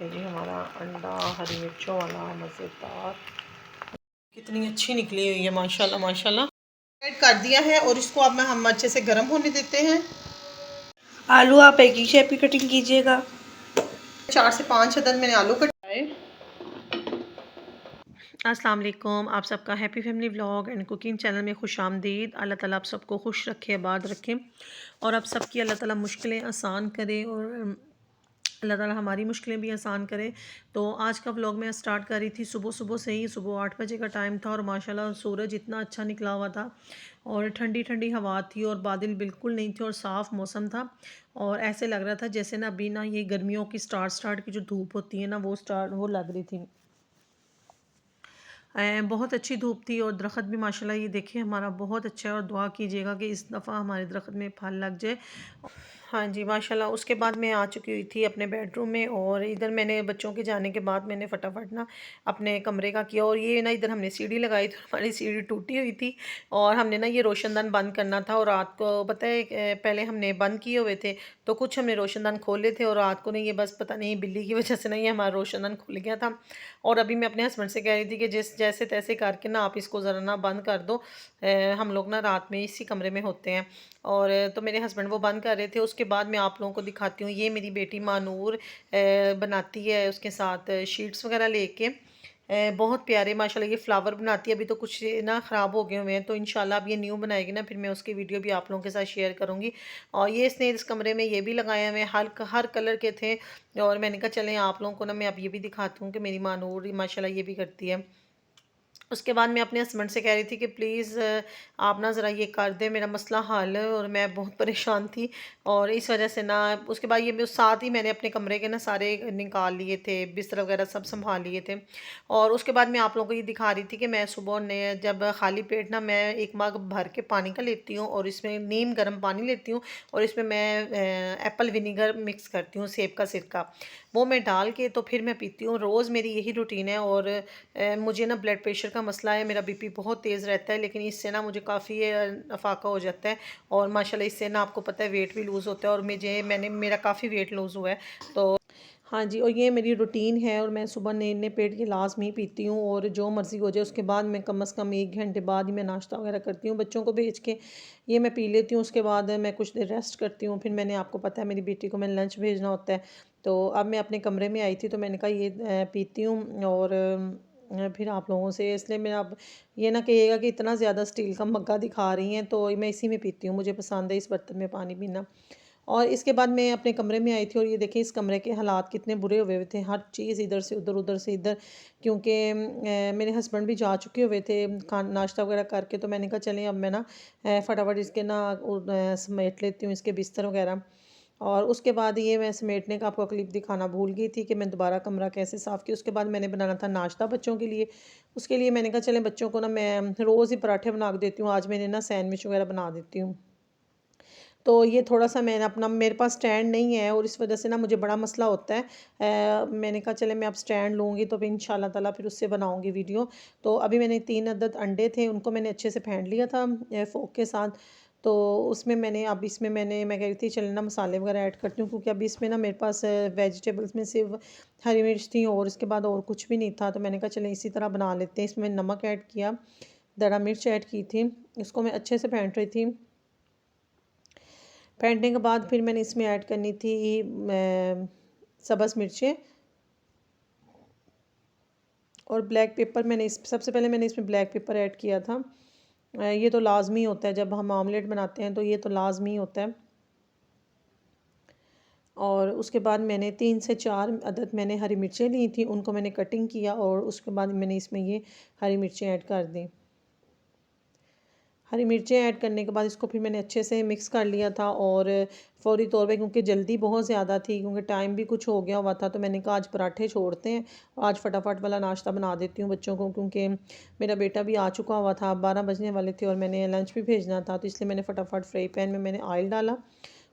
ये जी हमारा अंडा हरी मिर्चों वाला मज़ेदार, कितनी अच्छी निकली हुई है माशाल्लाह माशाल्लाह। ऐड कर दिया है और इसको अब हम अच्छे से गर्म होने देते हैं। आलू आप एक ही शेप की कटिंग कीजिएगा। 4 से 5 अदद मैंने आलू कटाए। अस्सलाम वालेकुम, आप सबका happy family vlog and cooking channel में खुश आमदीद। अल्लाह ताला आप सबको खुश रखे, आबाद रखें और आप सबकी अल्लाह ताला मुश्किलें आसान करे और अल्लाह ताला हमारी मुश्किलें भी आसान करे। तो आज का व्लॉग मैं स्टार्ट कर रही थी सुबह सुबह से ही। सुबह 8 बजे का टाइम था और माशाल्लाह सूरज इतना अच्छा निकला हुआ था और ठंडी ठंडी हवा थी और बादल बिल्कुल नहीं थे और साफ़ मौसम था। और ऐसे लग रहा था जैसे ना अभी ना ये गर्मियों की स्टार्ट की जो धूप होती है ना वो लग रही थी। बहुत अच्छी धूप थी और दरख्त भी माशाल्लाह ये देखिए हमारा बहुत अच्छा है और दुआ कीजिएगा कि इस दफ़ा हमारे दरख्त में फल लग जाए। हाँ जी माशाल्लाह। उसके बाद मैं आ चुकी हुई थी अपने बेडरूम में और इधर मैंने बच्चों के जाने के बाद मैंने फटाफट ना अपने कमरे का किया। और ये ना इधर हमने सीढ़ी लगाई थी, हमारी सीढ़ी टूटी हुई थी और हमने ना ये रोशनदान बंद करना था। और रात को पता है पहले हमने बंद किए हुए थे तो कुछ हमने रोशनदान खोले थे और रात को नहीं ये बस पता नहीं बिल्ली की वजह से ना ये हमारा रोशनदान खुल गया था। और अभी मैं अपने हस्बैंड से कह रही थी कि जैसे तैसे करके ना आप इसको ज़रा ना बंद कर दो। हम लोग ना रात में इसी कमरे में होते हैं। और तो मेरे हस्बैंड वो बंद कर रहे थे। उसके बाद मैं आप लोगों को दिखाती हूँ, ये मेरी बेटी मानूर बनाती है उसके साथ शीट्स वगैरह लेके। बहुत प्यारे माशाल्लाह ये फ्लावर बनाती है। अभी तो कुछ ना ख़राब हो गए हुए हैं तो इंशाल्लाह अब ये न्यू बनाएगी ना फिर मैं उसकी वीडियो भी आप लोगों के साथ शेयर करूँगी। और ये इसने इस कमरे में ये भी लगाए हुए हर कलर के थे। और मैंने कहा चलें आप लोगों को ना मैं अब ये भी दिखाती हूँ कि मेरी मानूर माशाल्लाह ये भी करती है। उसके बाद मैं अपने हस्बैंड से कह रही थी कि प्लीज़ आप ना ज़रा ये कर दें मेरा मसला हल। और मैं बहुत परेशान थी और इस वजह से ना उसके बाद ये साथ ही मैंने अपने कमरे के ना सारे निकाल लिए थे, बिस्तर वगैरह सब संभाल लिए थे। और उसके बाद मैं आप लोगों को ये दिखा रही थी कि मैं सुबह ने जब खाली पेट ना मैं एक मग भर के पानी का लेती हूँ और इसमें नीम गर्म पानी लेती हूँ और इसमें मैं एप्पल विनीगर मिक्स करती हूँ, सेब का सिरका वो मैं डाल के तो फिर मैं पीती हूँ। रोज़ मेरी यही रूटीन है। और मुझे ना ब्लड प्रेशर का मसला है, मेरा बीपी बहुत तेज़ रहता है लेकिन इससे ना मुझे काफ़ी अफाका हो जाता है। और माशाल्लाह इससे ना आपको पता है वेट भी लूज़ होता है और मेरा काफ़ी वेट लूज़ हुआ है। तो हाँ जी, और ये मेरी रूटीन है और मैं सुबह नए पेट की लाज़मी पीती हूँ और जो मर्ज़ी हो जाए उसके बाद मैं कम से कम 1 घंटे बाद ही मैं नाश्ता वगैरह करती हूँ बच्चों को भेज के। ये मैं पी लेती हूँ, उसके बाद मैं कुछ देर रेस्ट करती हूँ। फिर मैंने आपको पता है मेरी बेटी को मैंने लंच भेजना होता है। तो अब मैं अपने कमरे में आई थी तो मैंने कहा ये पीती हूँ। और फिर आप लोगों से इसलिए मैं अब ये ना कहिएगा कि इतना ज़्यादा स्टील का मग्गा दिखा रही हैं तो मैं इसी में पीती हूँ, मुझे पसंद है इस बर्तन में पानी पीना। और इसके बाद मैं अपने कमरे में आई थी और ये देखिए इस कमरे के हालात कितने बुरे हुए हुए थे, हर चीज़ इधर से उधर उधर से इधर। क्योंकि मेरे हस्बैंड भी जा चुके हुए थे नाश्ता वगैरह करके। तो मैंने कहा चलें अब मैं ना फटाफट इसके ना समेट लेती हूँ इसके बिस्तर वगैरह। और उसके बाद ये मैं समेटने का आपको क्लिप दिखाना भूल गई थी कि मैं दोबारा कमरा कैसे साफ़ किया। उसके बाद मैंने बनाना था नाश्ता बच्चों के लिए। उसके लिए मैंने कहा चलें बच्चों को ना मैं रोज़ ही पराठे बना के देती हूँ, आज मैंने ना सैंडविच वगैरह बना देती हूँ। तो ये थोड़ा-सा मैंने अपना मेरे पास स्टैंड नहीं है और इस वजह से ना मुझे बड़ा मसला होता है। मैंने कहा चले मैं अब स्टैंड लूँगी तो फिर इंशाल्लाह ताला फिर उससे बनाऊँगी वीडियो। तो अभी मैंने 3 अदद अंडे थे उनको मैंने अच्छे से फेंट लिया था फ़ोर्क के साथ। तो उसमें मैंने अब इसमें मैं कह रही थी चलें ना मसाले वगैरह ऐड करती हूँ क्योंकि अभी इसमें ना मेरे पास वेजिटेबल्स में सिर्फ़ हरी मिर्च थी और इसके बाद और कुछ भी नहीं था। तो मैंने कहा चलें इसी तरह बना लेते हैं। इसमें नमक ऐड किया, दरा मिर्च ऐड की थी, इसको मैं अच्छे से फेंट रही थी। फेंटने के बाद फिर मैंने इसमें ऐड करनी थी सब्ज़ मिर्चें और ब्लैक पेपर। सबसे पहले मैंने इसमें ब्लैक पेपर ऐड किया था। ये तो लाजमी होता है जब हम ऑमलेट बनाते हैं तो ये तो लाजमी होता है। और उसके बाद मैंने 3 से 4 अदद मैंने हरी मिर्चें ली थी, उनको मैंने कटिंग किया और उसके बाद मैंने इसमें ये हरी मिर्चें ऐड कर दी। हरी मिर्चें ऐड करने के बाद इसको फिर मैंने अच्छे से मिक्स कर लिया था। और फ़ौरी तौर पे क्योंकि जल्दी बहुत ज़्यादा थी क्योंकि टाइम भी कुछ हो गया हुआ था तो मैंने कहा आज पराठे छोड़ते हैं, आज फटाफट वाला नाश्ता बना देती हूँ बच्चों को क्योंकि मेरा बेटा भी आ चुका हुआ था, 12 बजने वाले थे और मैंने लंच भी भेजना था। तो इसलिए मैंने फटाफट फ्राई पैन में मैंने ऑयल डाला,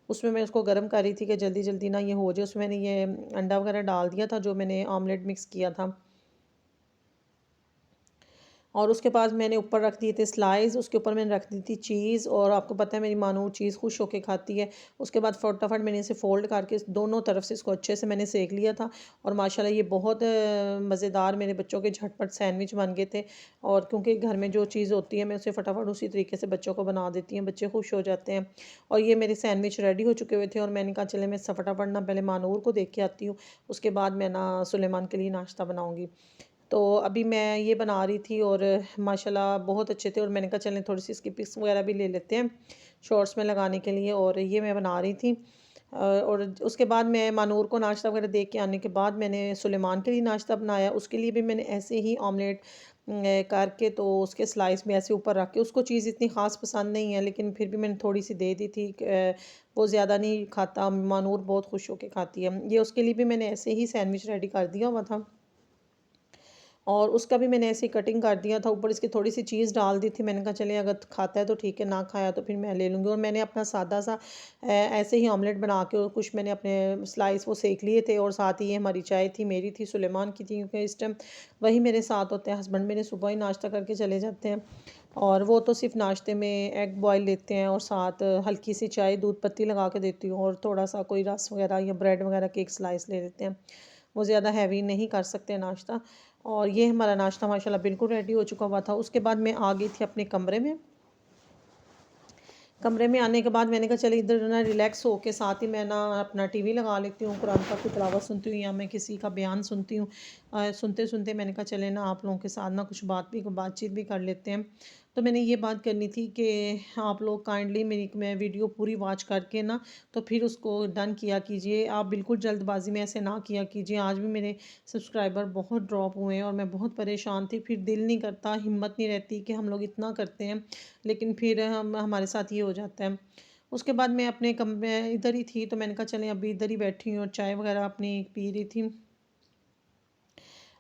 उसमें मैं उसको गर्म कर रही थी कि जल्दी जल्दी ना ये हो जाए। उसमें मैंने ये अंडा वगैरह डाल दिया था जो मैंने ऑमलेट मिक्स किया था। और उसके बाद मैंने ऊपर रख दिए थे स्लाइस, उसके ऊपर मैंने रख दी थी चीज़। और आपको पता है मेरी मानू चीज़ खुश होकर खाती है। उसके बाद फटाफट मैंने इसे फ़ोल्ड करके दोनों तरफ से इसको अच्छे से मैंने सेक लिया था। और माशाल्लाह ये बहुत मज़ेदार मेरे बच्चों के झटपट सैंडविच बन गए थे। और क्योंकि घर में जो चीज़ होती है मैं उसे फटाफट उसी तरीके से बच्चों को बना देती हूँ, बच्चे खुश हो जाते हैं। और ये मेरे सैंडविच रेडी हो चुके हुए थे और मैंने कहा चले मैं फटाफट ना पहले मानूर को देख के आती हूँ, उसके बाद मैं ना सुलेमान के लिए नाश्ता बनाऊँगी। तो अभी मैं ये बना रही थी और माशाल्लाह बहुत अच्छे थे। और मैंने कहा चलें थोड़ी सी इसकी पिक्स वगैरह भी ले लेते हैं शॉर्ट्स में लगाने के लिए। और ये मैं बना रही थी। और उसके बाद मैं मानूर को नाश्ता वगैरह दे के आने के बाद मैंने सुलेमान के लिए नाश्ता बनाया। उसके लिए भी मैंने ऐसे ही ऑमलेट करके तो उसके स्लाइस में ऐसे ऊपर रख के, उसको चीज़ इतनी ख़ास पसंद नहीं है लेकिन फिर भी मैंने थोड़ी सी दे दी थी। वो ज़्यादा नहीं खाता, मानूर बहुत खुश होकर खाती है। ये उसके लिए भी मैंने ऐसे ही सैंडविच रेडी कर दिया हुआ था। और उसका भी मैंने ऐसे ही कटिंग कर दिया था, ऊपर इसकी थोड़ी सी चीज़ डाल दी थी। मैंने कहा चलिए अगर खाता है तो ठीक है, ना खाया तो फिर मैं ले लूँगी। और मैंने अपना सादा सा ऐसे ही ऑमलेट बना के और कुछ मैंने अपने स्लाइस वो सेक लिए थे। और साथ ही ये हमारी चाय थी, मेरी थी, सुलेमान की थी, क्योंकि इस टाइम वही मेरे साथ होते हैं। हस्बैंड मेरे सुबह ही नाश्ता करके चले जाते हैं और वो तो सिर्फ नाश्ते में एग बॉयल लेते हैं और साथ हल्की सी चाय दूध पत्ती लगा के देती हूँ और थोड़ा सा कोई रस वगैरह या ब्रेड वगैरह के एक स्लाइस ले लेते हैं। वो ज़्यादा हैवी नहीं कर सकते नाश्ता। और ये हमारा नाश्ता माशाल्लाह बिल्कुल रेडी हो चुका हुआ था। उसके बाद मैं आ गई थी अपने कमरे में। कमरे में आने के बाद मैंने कहा चलिए इधर ना रिलैक्स हो के साथ ही मैं ना अपना टीवी लगा लेती हूँ, कुरान पाक की तिलावत सुनती हूँ या मैं किसी का बयान सुनती हूँ। सुनते सुनते मैंने कहा चले ना आप लोगों के साथ ना कुछ बातचीत भी कर लेते हैं। तो मैंने ये बात करनी थी कि आप लोग काइंडली मेरी मैं वीडियो पूरी वॉच करके ना तो फिर उसको डन किया कीजिए। आप बिल्कुल जल्दबाजी में ऐसे ना किया कीजिए। आज भी मेरे सब्सक्राइबर बहुत ड्रॉप हुए हैं और मैं बहुत परेशान थी। फिर दिल नहीं करता, हिम्मत नहीं रहती कि हम लोग इतना करते हैं लेकिन फिर हम हमारे साथ ये हो जाता है। उसके बाद मैं अपने कमरे इधर ही थी तो मैंने कहा चलें अभी इधर ही बैठी हूँ और चाय वगैरह अपनी पी रही थी।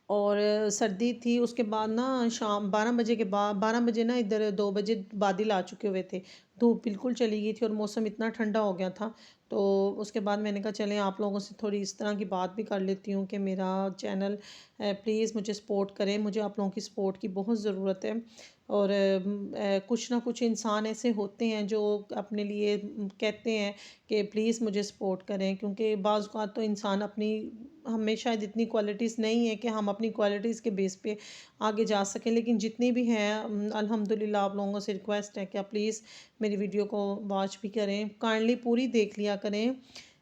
और सर्दी थी। उसके बाद ना शाम 12 बजे के बाद 12 बजे ना इधर 2 बजे बादल आ चुके हुए थे। धूप बिल्कुल चली गई थी और मौसम इतना ठंडा हो गया था। तो उसके बाद मैंने कहा चलें आप लोगों से थोड़ी इस तरह की बात भी कर लेती हूँ कि मेरा चैनल प्लीज़ मुझे सपोर्ट करें। मुझे आप लोगों की सपोर्ट की बहुत ज़रूरत है। और कुछ ना कुछ इंसान ऐसे होते हैं जो अपने लिए कहते हैं कि प्लीज़ मुझे सपोर्ट करें, क्योंकि बाज़ औक़ात तो इंसान अपनी हमें शायद इतनी क्वालिटीज़ नहीं है कि हम अपनी क्वालिटीज़ के बेस पे आगे जा सकें। लेकिन जितनी भी हैं अल्हम्दुलिल्लाह आप लोगों से रिक्वेस्ट है कि आप प्लीज़ मेरी वीडियो को वॉच भी करें, काइंडली पूरी देख लिया करें।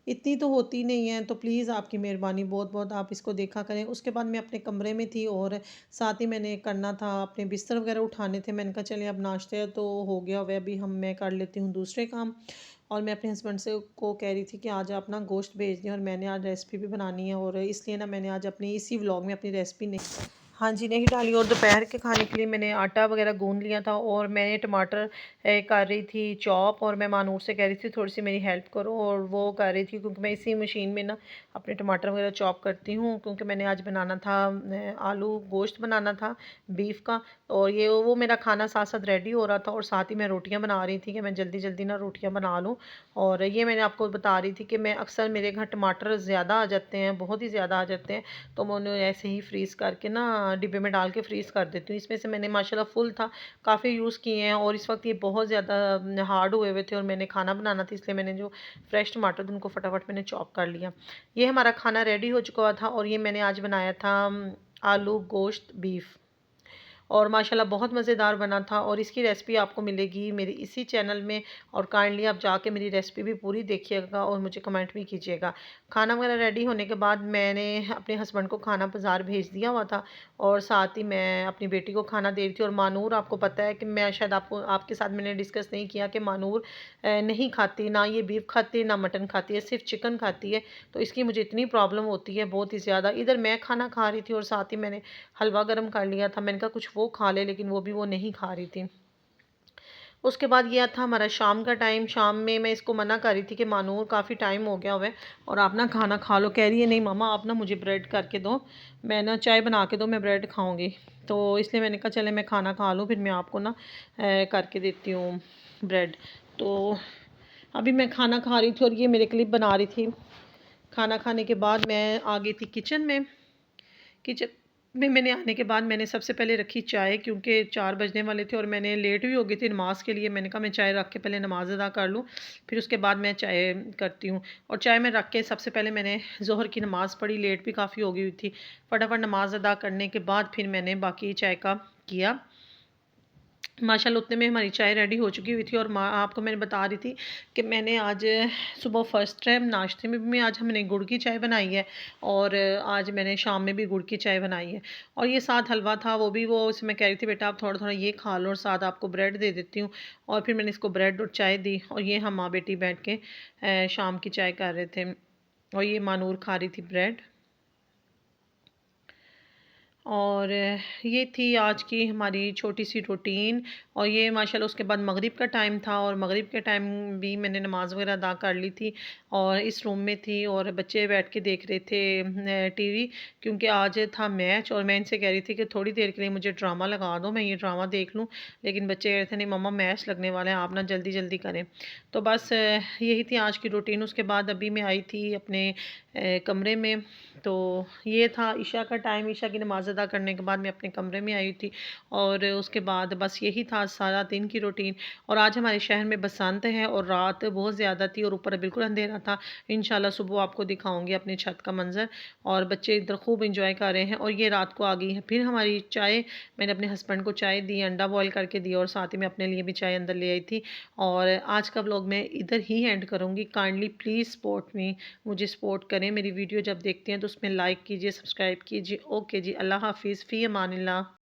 इतनी तो होती नहीं है तो प्लीज़ आपकी मेहरबानी बहुत बहुत आप इसको देखा करें। उसके बाद मैं अपने कमरे में थी और साथ ही मैंने करना था, अपने बिस्तर वगैरह उठाने थे। मैंने कहा चलिए अब नाश्ते तो हो गया हुआ है, अभी मैं कर लेती हूँ दूसरे काम। और मैं अपने हस्बैंड से को कह रही थी कि आज आप ना गोश्त भेज दें और मैंने आज रेसिपी भी बनानी है और इसलिए ना मैंने आज अपनी इसी व्लॉग में अपनी रेसिपी नहीं, हाँ जी, नहीं डाली। और दोपहर के खाने के लिए मैंने आटा वगैरह गूंद लिया था और मैंने टमाटर कर रही थी चॉप। और मैं मानूर से कह रही थी थोड़ी सी मेरी हेल्प करो और वो कर रही थी, क्योंकि मैं इसी मशीन में ना अपने टमाटर वगैरह चॉप करती हूँ। क्योंकि मैंने आज बनाना था आलू गोश्त बनाना था बीफ का। और ये वो मेरा खाना साथ साथ रेडी हो रहा था और साथ ही मैं रोटियां बना रही थी कि मैं जल्दी जल्दी ना रोटियां बना लूँ। और ये मैंने आपको बता रही थी कि मैं अक्सर मेरे घर टमाटर ज़्यादा आ जाते हैं, बहुत ही ज़्यादा आ जाते हैं। तो मैं उन्हें ऐसे ही फ्रीज़ करके ना डिब्बे में डाल के फ्रीज़ कर देती हूँ। इसमें से मैंने माशाल्लाह फुल था, काफ़ी यूज़ किए हैं। और इस वक्त ये बहुत ज़्यादा हार्ड हुए हुए थे और मैंने खाना बनाना था, इसलिए मैंने जो फ्रेश टमाटर थे उनको फटाफट मैंने चॉप कर लिया। ये हमारा खाना रेडी हो चुका था और ये मैंने आज बनाया था आलू गोश्त बीफ। और माशाल्लाह बहुत मज़ेदार बना था। और इसकी रेसिपी आपको मिलेगी मेरी इसी चैनल में। और काइंडली आप जाके मेरी रेसिपी भी पूरी देखिएगा और मुझे कमेंट भी कीजिएगा। खाना वगैरह रेडी होने के बाद मैंने अपने हस्बैंड को खाना बाज़ार भेज दिया हुआ था और साथ ही मैं अपनी बेटी को खाना दे रही थी। और मानूर आपको पता है कि मैं शायद आपके साथ मैंने डिस्कस नहीं किया कि मानूर नहीं खाती, ना ये बीफ खाती है ना मटन खाती है, सिर्फ चिकन खाती है। तो इसकी मुझे इतनी प्रॉब्लम होती है बहुत ही ज़्यादा। इधर मैं खाना खा रही थी और साथ ही मैंने हलवा गर्म कर लिया था। मैंने कहा कुछ वो खा ले, लेकिन वो नहीं खा रही थी। उसके बाद यह था हमारा शाम का टाइम। शाम में मैं इसको मना कर रही थी कि मानूर काफ़ी टाइम हो गया हुआ है और आप ना खाना खा लो। कह रही है नहीं मामा आप ना मुझे ब्रेड करके दो, मैं ना चाय बना के दो, मैं ब्रेड खाऊंगी। तो इसलिए मैंने कहा चले मैं खाना खा लूँ फिर मैं आपको ना करके देती हूँ ब्रेड। तो अभी मैं खाना खा रही थी और ये मेरे क्लिप बना रही थी। खाना खाने के बाद मैं आ गई थी किचन में। किचन में मैंने आने के बाद मैंने सबसे पहले रखी चाय, क्योंकि 4 बजने वाले थे और मैंने लेट भी हो गई थी नमाज़ के लिए। मैंने कहा मैं चाय रख के पहले नमाज़ अदा कर लूँ, फिर उसके बाद मैं चाय करती हूँ। और चाय में रख के सबसे पहले मैंने ज़ोहर की नमाज़ पढ़ी, लेट भी काफ़ी हो गई हुई थी। फटाफट नमाज़ अदा करने के बाद फिर मैंने बाकी चाय का किया। माशाल्लाह उतने में हमारी चाय रेडी हो चुकी हुई थी। और माँ आपको मैंने बता रही थी कि मैंने आज सुबह फ़र्स्ट टाइम नाश्ते में भी आज हमने गुड़ की चाय बनाई है, और आज मैंने शाम में भी गुड़ की चाय बनाई है। और ये साथ हलवा था, वो भी वो उसमें कह रही थी बेटा आप थोड़ा थोड़ा ये खा लो और साथ आपको ब्रेड दे देती हूँ। और फिर मैंने इसको ब्रेड और चाय दी, और ये हम माँ बेटी बैठ के शाम की चाय कर रहे थे। और ये मानूर खा रही थी ब्रेड। और ये थी आज की हमारी छोटी-सी रूटीन। और ये माशाल्लाह उसके बाद मगरिब का टाइम था, और मगरिब के टाइम भी मैंने नमाज़ वग़ैरह अदा कर ली थी, और इस रूम में थी और बच्चे बैठ के देख रहे थे टीवी, क्योंकि आज था मैच। और मैं इनसे कह रही थी कि थोड़ी देर के लिए मुझे ड्रामा लगा दो, मैं ये ड्रामा देख लूँ। लेकिन बच्चे कह रहे थे नहीं मम्मा मैच लगने वाला है, आप ना जल्दी-जल्दी करें। तो बस यही थी आज की रूटीन। उसके बाद अभी मैं आई थी अपने कमरे में। तो ये था इशा का टाइम, इशा की नमाज़ अदा करने के बाद मैं अपने कमरे में आई थी। और उसके बाद बस यही था सारा दिन की रूटीन। और आज हमारे शहर में बसंत है और रात बहुत ज़्यादा थी और ऊपर बिल्कुल अंधेरा था। इंशाल्लाह सुबह आपको दिखाऊंगी अपनी छत का मंज़र। और बच्चे इधर खूब इंजॉय कर रहे हैं। और ये रात को आ गई है फिर हमारी चाय। मैंने अपने हस्बैंड को चाय दी, अंडा बॉयल करके दिया, और साथ ही मैं अपने लिए भी चाय अंदर ले आई थी। और आज का व्लॉग मैं इधर ही एंड करूँगी। काइंडली प्लीज़ सपोर्ट मी, मुझे सपोर्ट करें। मेरी वीडियो जब देखते हैं तो उसमें लाइक कीजिए, सब्सक्राइब कीजिए। ओके जी, अल्लाह हाफ़िज़, फ़ी अमानिल्लाह।